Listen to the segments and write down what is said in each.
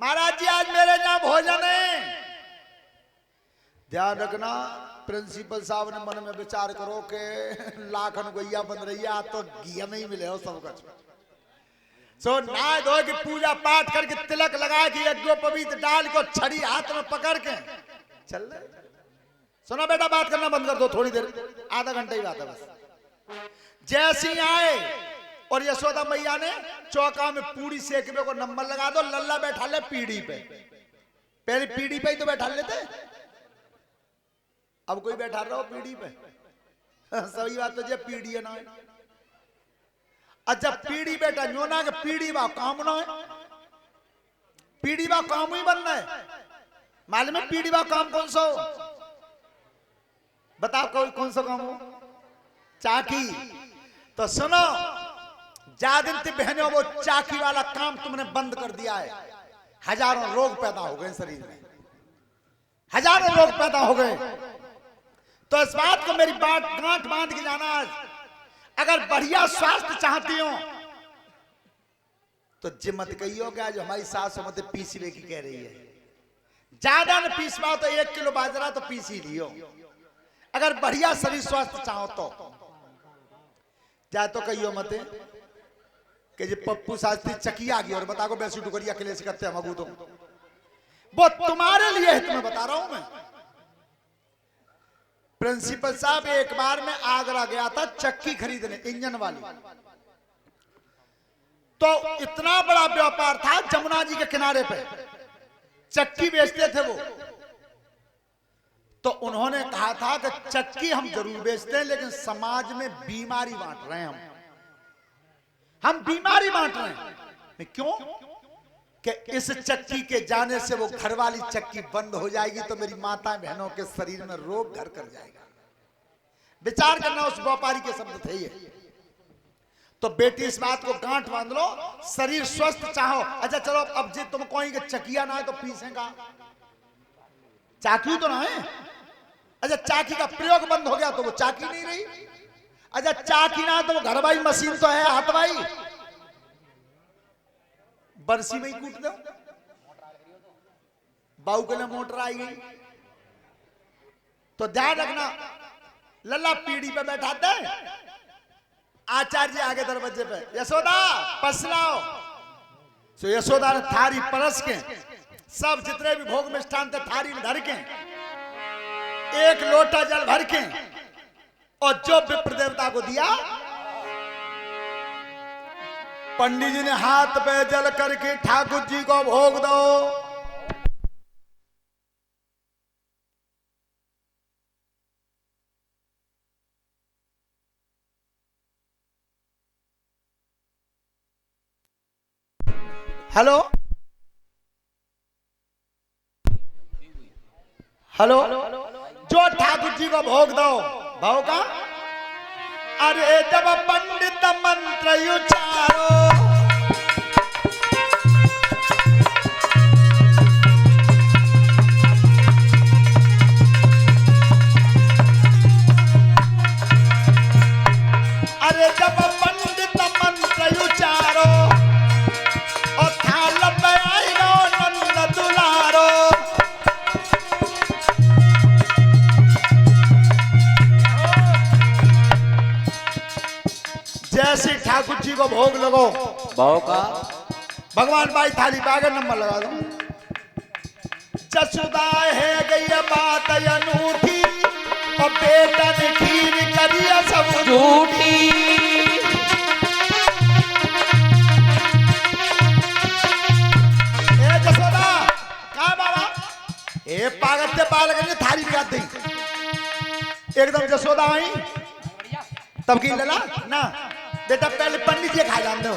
महाराज जी आज मेरे यहाँ भोजन है। ध्यान रखना, प्रिंसिपल साहब ने मन में विचार करो कि लाखन गैया बन रही है, आज तो घी में ही मिले हो सब कुछ। सो नहा धो की पूजा पाठ करके तिलक लगा के यज्ञोपवीत डाल को छड़ी हाथ में पकड़ के चल रहे। सुना बेटा, बात करना बंद कर दो थोड़ी देर, आधा घंटा ही बात है बस। जैसे ही आए और यशोदा मैया ने चौका में पूरी सेकने को नंबर लगा दो, लल्ला बैठा ले पीढ़ी पे। पहले पीढ़ी पे ही तो बैठा लेते, अब कोई बैठा रहा हो पीढ़ी पे? सही बात तो जब पीढ़ी है ना, अच्छा पीढ़ी बेटा न्यो ना कि पीढ़ी बा काम ना है, पीढ़ी बा काम ही बनना है। मालूम है पीढ़ी बा काम कौन सा हो? बताओ कोई कौन सा काम हो? चाकी। तो सुनो, जादिन बहनों वो चाकी वाला काम तुमने बंद कर दिया है, हजारों रोग पैदा हो गए शरीर में, हजारों रोग पैदा हो गए। तो इस बात को मेरी बात गांठ बांध के जाना, अगर बढ़िया स्वास्थ्य चाहती हो तो जिम्मत कहियो कि आज हमारी सास मत पीसने की कह रही है, ज्यादा न पीसवा तो 1 किलो बाजरा तो पीस ही लियो। अगर बढ़िया शरीर स्वास्थ्य चाहो तो जा तो कहियो मत कि जी पप्पू शास्त्री चकिया गई और बता को बैसी टुकड़िया के लिए करते हैं मगू, तो वो तुम्हारे लिए है, तुम्हें बता रहा हूं मैं। प्रिंसिपल साहब एक बार मैं आगरा गया था चक्की खरीदने, इंजन वाली। तो इतना बड़ा व्यापार था, जमुना जी के किनारे पे चक्की बेचते थे वो। तो उन्होंने कहा था कि चक्की हम जरूर बेचते हैं लेकिन समाज में बीमारी बांट रहे हैं, हम बीमारी बांट रहे हैं। क्यों? कि इस चक्की के जाने से वो घर वाली चक्की बंद हो जाएगी तो मेरी माता बहनों के शरीर में रोग घर कर जाएगा। विचार करना, उस व्यापारी के शब्द थे ये। तो बेटी इस बात को गांठ बांध लो, शरीर स्वस्थ चाहो। अच्छा चलो, अब जी तुम कहोगे चकिया ना है तो पीसेगा, चाकी तो ना है। अच्छा चाकी का प्रयोग बंद हो गया तो वो चाकी नहीं रही। अच्छा चाकी ना है तो वो घरवाई मशीन तो है, हाथवाई, बरसी में ही कूट दो, बाऊ के लिए मोटर आई गई। तो ध्यान रखना, लल्ला पीढ़ी पे बैठाते, आचार्य आगे दरवाजे पे, यशोदा पसलाओ। तो यशोदा ने थारी परस के सब जितने भी भोग मिष्ठान थे थारी में धर के, 1 लोटा जल भर के, और जो विप्र देवता को दिया, पंडित जी ने हाथ पे जल करके ठाकुर जी को भोग दो। हेलो हेलो, जो ठाकुर जी को भोग दो, भाव का अरे जब पंडित मंत्र उचारो, अरे जब पंडित मंत्र उचारो और थाल पे आइनो नंद दुलारो। जैसे ठाकुर जी को भोग लगो, भाव का भगवान भाई थाली पे आगे नंबर लगा दो। जसुदा है गई बात अनूठी और बेटा ने खीर करिया सब झूठी। ए जसोदा कहा बाबा, ए पागल से पागल करके थाली लगा दी। एकदम जसोदा आई तब की लला ना बेटा, पहले पंडित जी खा जान दो,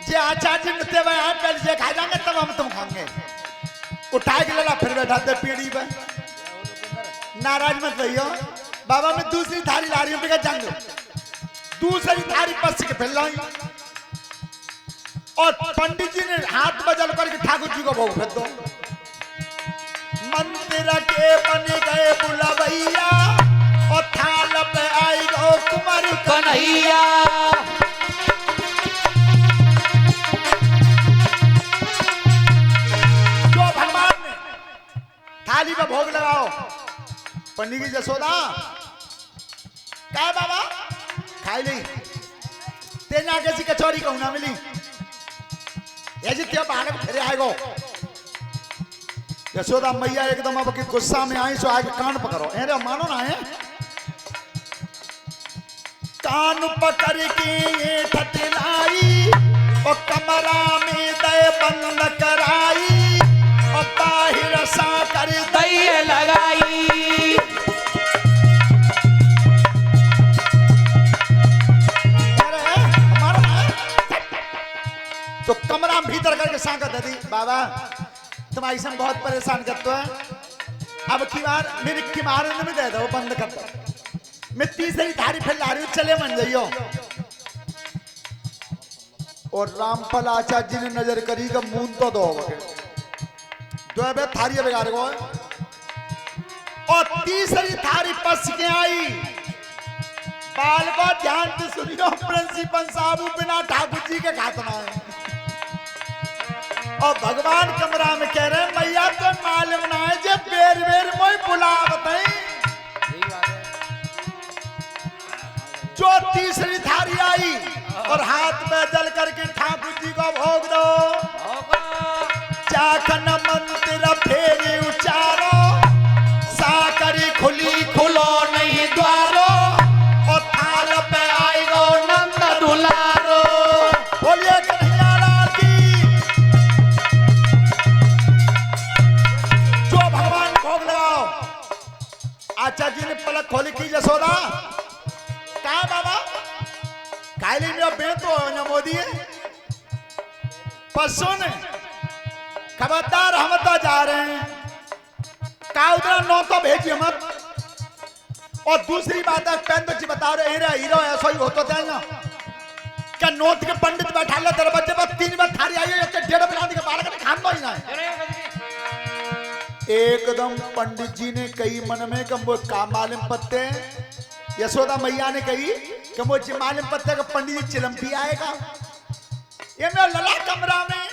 जे आचार्य नृत्य में आप पहले से खा जाएंगे तब हम तुम खाएंगे। उठा के लला फिर बैठाते पीढ़ी पे। नाराज मत रहियो बाबा, मैं दूसरी थाली ला रही हूँ, बेटा जान दो। दूसरी थाली पस के फिर लाई और पंडित जी ने हाथ बजल करके ठाकुर जी को भोग फेंक दो। मंदिर के बन गए बुलवैया और थाल पे आई गो कुमार कन्हैया। पंडित की जसोदा क्या बाबा खाई ली तेज आगे सी कचौड़ी कहूं ना मिली ये जितने बालक फिर आएगो। यशोदा मैया एकदम अब की गुस्सा में आई सो आगे कान पकड़ो अरे मानो ना है कान पकड़ के ये ठठलाई और कमरा में दे बंद कराई और बाहर सा कर दई लगाई। तो कमरा में भीतर करके सांकत दी बाबा तुम ऐसा बहुत परेशान करते हो अब की बार मेरी किमार में दे दो बंद कर दो मैं तीसरी थारी फिर ला रही हूँ चले मन जाइयो। और रामफल आचार्य जी ने नजर करी का मून तो दो जो है थारी बिगाड़ गो और तीसरी थारी पस के आई बाल को ध्यान से सुनियो प्रिंसिपल साहब बिना ठाकुर जी के खातना है और भगवान कमरा में कह रहे हैं भैया तो मालूम ना है जे बेर बेर मोई बुला बताई जो तीसरी थारी आई और हाथ में जल करके ठाकुर जी को भोग दो चाखन मंत्र फेरी उचारो साकरी खुली खुलो नहीं द्वारो और थाल पे आई गो नंद दुलारो बोलिए कन्हैया लाल की। जो भगवान भोग लगाओ आचार्य जी ने पलक खोली की जसोदा कहा बाबा कायली में बेतो न मोदी पशु ने खबरदार हम तो जा रहे हैं का उधर नो तो भेजिए मत। और दूसरी बात है पेंदो जी बता रहे हीरो ऐसा ही होता था ना क्या नोट के पंडित बैठा ले दरवाजे पर 3 बार थारी आई है 1.5 बिलांदी के बालक ने खान दो ही ना एकदम पंडित जी ने कही मन में कम वो का मालूम पत्ते यशोदा मैया ने कही कि वो मालूम पत्ते का पंडित जी चिलम्पी आएगा ये मैं लला कमरा में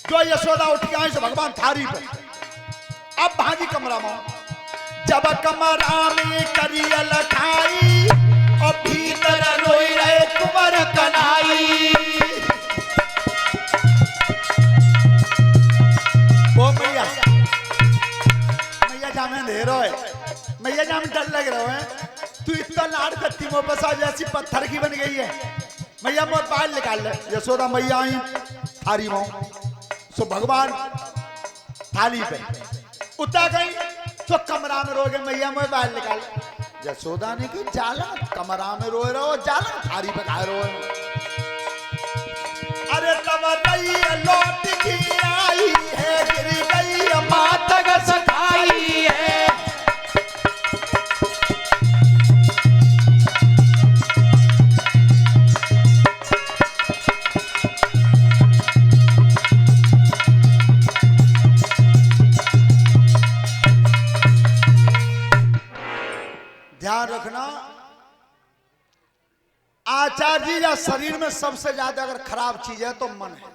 जो यशोदा उठ के आई सो भगवान थारी पे अब भाजी कमरा में जब कमरा में करियल खाई और भीतर रोई रहे कुंवर कन्हाई ओ मैया मैया जामे अंधेरो है मैया जामे डर लग रहा है तू इतना लाड़ करती मोह बसा जैसी पत्थर की बन गई है मैया मोह बाल निकाल ले यशोदा मैया आई थारी मोह सो भगवान थाली पे उतर गई तो कमरा में रोगे मैया मोह बाल निकाल यशोदा ने की जाला कमरा में रोए रहो जाला थारी पे खा रहे अरे तब रही लौट की आई है गिर गई माता का सखाई है ध्यान रखना आचार्य जी या शरीर में सबसे ज्यादा अगर खराब चीज है तो मन है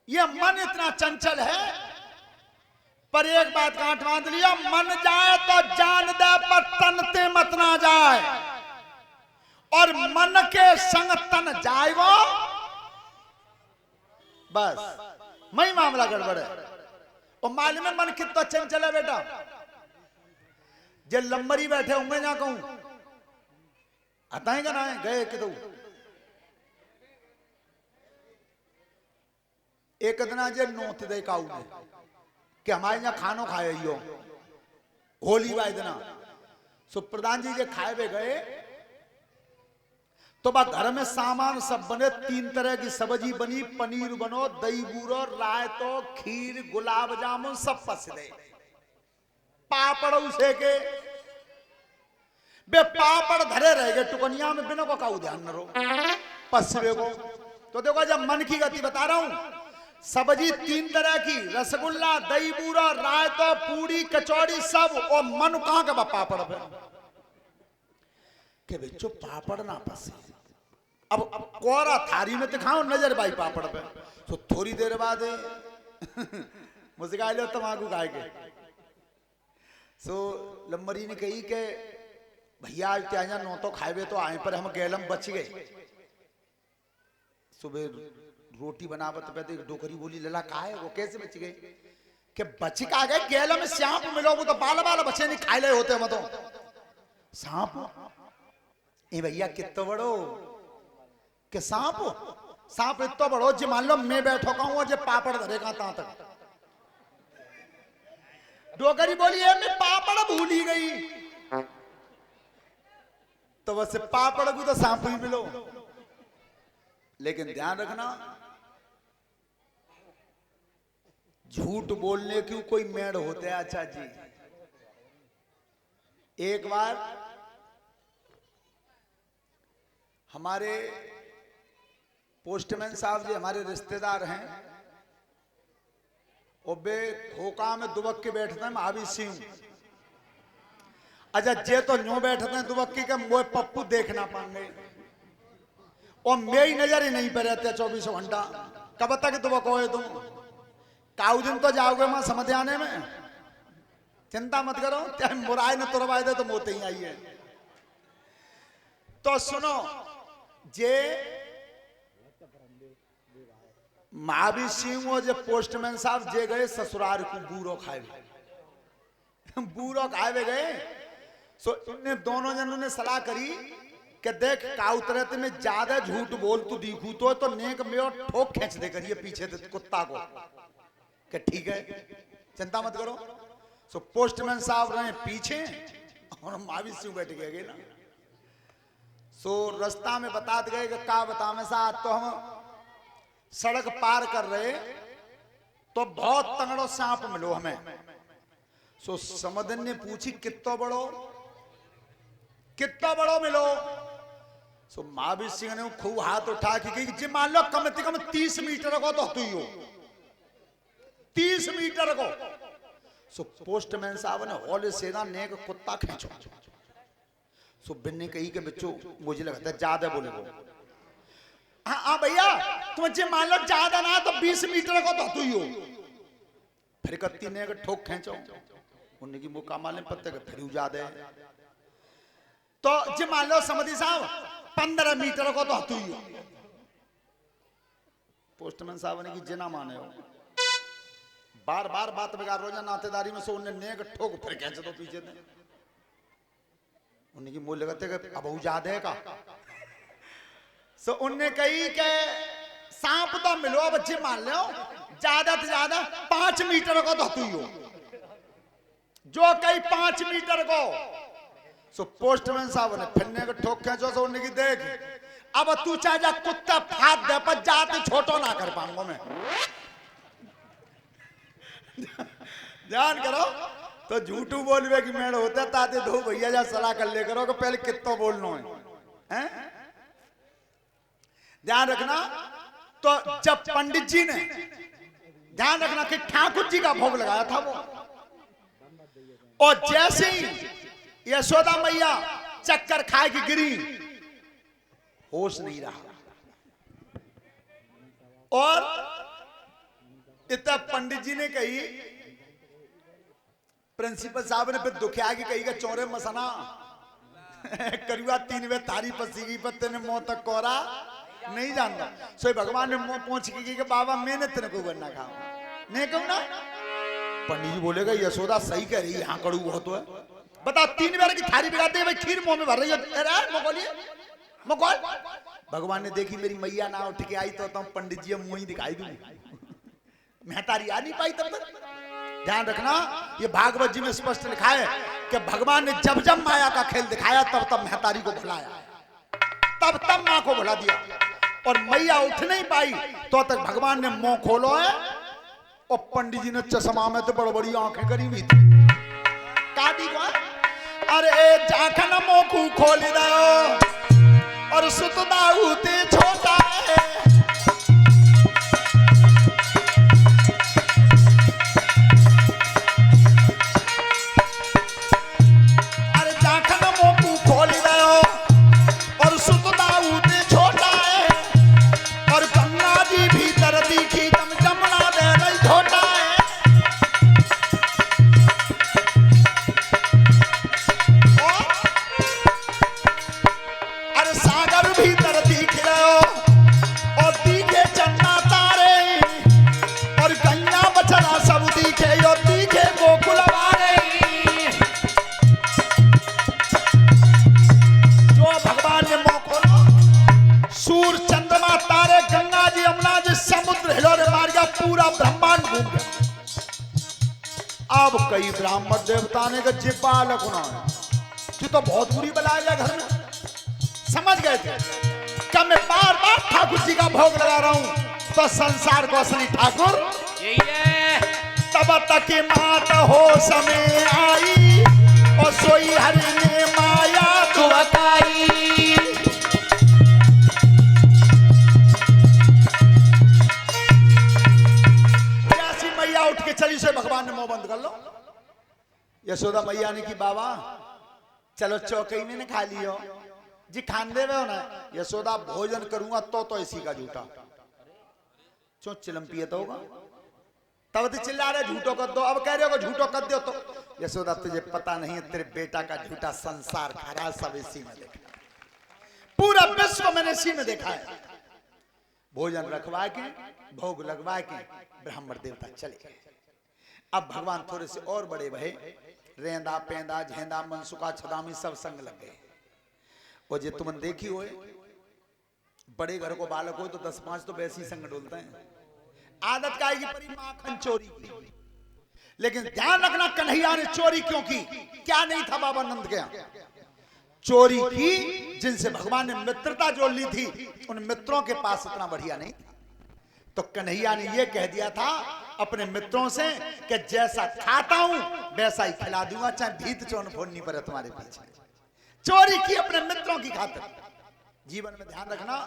ये मन इतना चंचल है पर एक बात गांठ बांध लिया मन जाए तो जान दे पर तन ते मत ना जाए और मन के संग तन जाए वो बस मई मामला गड़बड़ है और मालूम है मन कितना चंचल है बेटा जे लंबरी बैठे होंगे ना कहूं अताएगा ना गए कि तो एक दिना जे नोत दे काऊ ने कि हमारे यहाँ खानो खाए यो होली वाई दिना सो प्रधान जी जे खाए वे गए तो बात घर में सामान सब बने 3 तरह की सब्जी बनी पनीर बनो दही बूरो रायतो खीर गुलाब जामुन सब पस दे पापड़ उसे के बे पापड़ धरे रह गए टुकनिया में बिना को काऊ ध्यान न रो पसवे को तो देखो जब मन की गति बता रहा हूं सब्जी 3 तरह की रसगुल्ला दही बूरा रायता पूरी कचौड़ी सब और मन कहां का पापड़ पे के बच्चों पापड़ ना पसे अब कोरा थारी में दिखाओ नजर भाई पापड़ पे तो थोड़ी देर बाद मुझे गा लो तमाकू खाए के सो लंबरी ने कही कि भैया आज त्याजा नो तो खाए तो आए पर हम गैलम बच गए। सुबह रोटी बनावत पे तो डोकरी बोली लला का है वो कैसे बच गए कि बच का गए गैलम में सांप मिलो वो तो बाल बाल बच्चे नहीं खाए ले होते मत सांप ए भैया कितना बड़ो कि सांप सांप इतना बड़ो जी मान लो मैं बैठो कहूँ जो पापड़ धरेगा ता तक डोकरी बोली है मैं पापड़ भूल ही गई तो बस पापड़ को तो सांप ही मिलो। लेकिन ध्यान रखना झूठ बोलने की कोई मेड़ होते हैं। अच्छा जी एक बार हमारे पोस्टमैन साहब जी हमारे रिश्तेदार हैं और बे खोका में दुबक के बैठते हैं महावीर सिंह। अच्छा जे तो न्यू बैठते हैं दुबक्की के मोए पप्पू देखना पाएंगे और मेरी नजर ही नहीं पे रहते 24 घंटा। कब तक दुबक हो तुम काउ दिन तो जाओगे मां समझ आने में चिंता मत करो चाहे मुराय न तुरवाए दे तो मोते ही आई है। तो सुनो जे महावीर सिंह और जे पोस्टमैन साहब जे गए ससुराल को बूरो खाए बूरो खाए गए। सो इन्हें दोनों जनों ने सलाह करी कि देख काउतरत में ज्यादा झूठ बोल तू दिखू तो नेक में और ठोक खींच दे करिए पीछे कुत्ता को कि ठीक है चिंता मत करो। सो पोस्टमैन साहब रहे पीछे और महावीर सिंह बैठ गए ना। सो रास्ता में बता गए कि का बता में सा तो हम सड़क पार कर रहे तो बहुत तंगड़ो सांप मिलो हमें। सो समदन ने पूछी कितना बड़ो मिलो। सो महावीर सिंह ने खूब हाथ उठा के जी मान लो कम से कम 30 मीटर को तो तू ही हो 30 मीटर को। सो पोस्टमैन साहब ने हौले से ना नेक कुत्ता खींचो। सो बिन्ने कही के बच्चों मुझे लगता है ज्यादा बोले वो हाँ भैया तुम जे मान लो ज्यादा ना तो 20 मीटर को तो तू ही हो। फिर कत्ती ने ठोक खींचो उन्हें की मुका माले पत्ते के फिर ज्यादा तो जे मान लो समझी साहब 15 मीटर को तो तू ही हो। पोस्टमैन साहब ने की जिना माने हो बार बार बात बिगाड़ रोजा नातेदारी में। सो उन्हें नेक ठोक फिर खींच दो पीछे ने उन्हें की मुंह लगाते अब ज्यादा है का। सो उनने कही के सांप तो मिलो बच्चे मान लो ज्यादा से ज्यादा 5 मीटर को तो तू ही हो जो कई 5 मीटर को। सो पोस्टमैन साहब ने फिरने को ठोक खींचो। सो उन्हें की देख अब तू चाहे जा कुत्ता फाद दे पर जाते छोटो ना कर पाऊंगा मैं ध्यान करो तो झूठू बोलवे की मेड़ होता ताते दो भैया जा सलाह कर ले करो कि पहले कितना बोलना है ध्यान रखना। तो जब पंडित जी ने ध्यान रखना कि ठाकुर जी का भोग लगाया था वो और जैसे ही यशोदा मैया चक्कर खाए की गिरी होश नहीं रहा और इतना पंडित जी ने कही प्रिंसिपल साहब ने फिर दुखिया की कही का चौरे मसना करीबा 3 वे तारी पसी की पत्ते ने मुंह तक कोरा नहीं जानता। सो भगवान ने मुंह पहुंच की बाबा मैंने तेरे को बनना खाओ नहीं कहूं ना। पंडित जी बोलेगा यशोदा सही कह रही है यहाँ कड़ू बहुत है बता 3 बार की थारी बिगाते भाई खीर मुंह में भर रही है मकोल। भगवान ने देखी मेरी मैया ना उठ के आई तो पंडित जी मुंह ही दिखाई दूं मैं तारी आ नहीं पाई तब तक। ध्यान रखना ये भागवत जी में स्पष्ट लिखा है कि भगवान ने जब जब माया का खेल दिखाया तब तब महतारी को भुलाया तब मां को भुला दिया और मैया उठ नहीं पाई तो तक भगवान ने मुंह खोलो है और पंडित जी ने चश्मा में तो बड़ी बड़ी आंखें करी हुई थी काटी को अरे जाखन मुंह को खोल दो और सुतदा उते छोटा है समुद्र हिलोरे मार गया, पूरा ब्रह्मांड घूम गया। अब कई ब्राह्मण देवता ने कहा जे बालक होना जो तो बहुत बुरी बला आ गया घर में, समझ गए थे क्या मैं बार बार ठाकुर जी का भोग लगा रहा हूं तो संसार को असली ठाकुर यही है। तब तक मात हो समय आई और सोई हरि ने माया तो बताई। मैया उठ के चली से भगवान ने मुंह बंद कर लो। यशोदा मैया ने की बाबा चलो चौकई में ने खा लियो जी, खान दे हो ना। यशोदा भोजन करूंगा तो इसी का झूठा चो चिलम पिए तो होगा, तब तो चिल्ला रहे झूठो कर दो, अब कह रहे हो झूठो कर दो। तो यशोदा तुझे पता नहीं है तेरे बेटा का झूठा संसार खा रहा है, सब इसी में देखा, पूरा विश्व मैंने इसी में देखा है। भोजन रखवा के भोग लगवा के ब्राह्मण देवता चले गए। अब भगवान थोड़े से और बड़े भये, रेंदा पेंदा झेंदा मनसुका छदामी सब संग लग गए। और जे तुमने देखी हो बड़े घर को बालक हो तो 10-5 तो वैसे ही संग डोलते हैं, आदत का आएगी परी माखन चोरी की। लेकिन ध्यान रखना कन्हैया ने चोरी क्यों की, क्या नहीं था बाबा नंद के यहाँ, चोरी की जिनसे भगवान ने मित्रता जोड़ ली थी, उन मित्रों के पास इतना बढ़िया नहीं था। तो कन्हैया ने यह कह दिया था अपने मित्रों से कि जैसा खाता हूं वैसा ही खिला दूंगा, चाहे भीत चोन फोड़नी पड़े तुम्हारे पीछे। चोरी की अपने मित्रों की खातिर। जीवन में ध्यान रखना,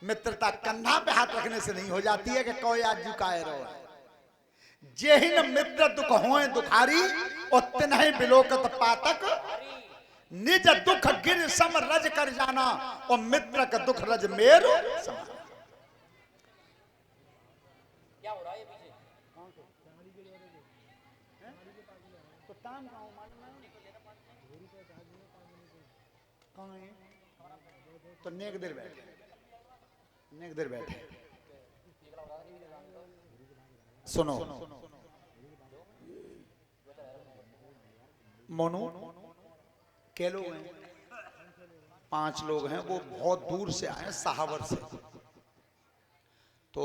मित्रता कंधा पे हाथ रखने से नहीं हो जाती है कि कोई आज झुकाए रहो। जेहिन मित्र दुख होए दुखारी और तिन्हे बिलोकत पातक, निज दुख गिर सम रज कर जाना और मित्र का दुख रज मेरु समान। क्या हो रहा है पीछे? तो नेक देर बैठे सुनो मोनू के लोग हैं, 5 लोग हैं, वो बहुत दूर से आए, सहावर से। तो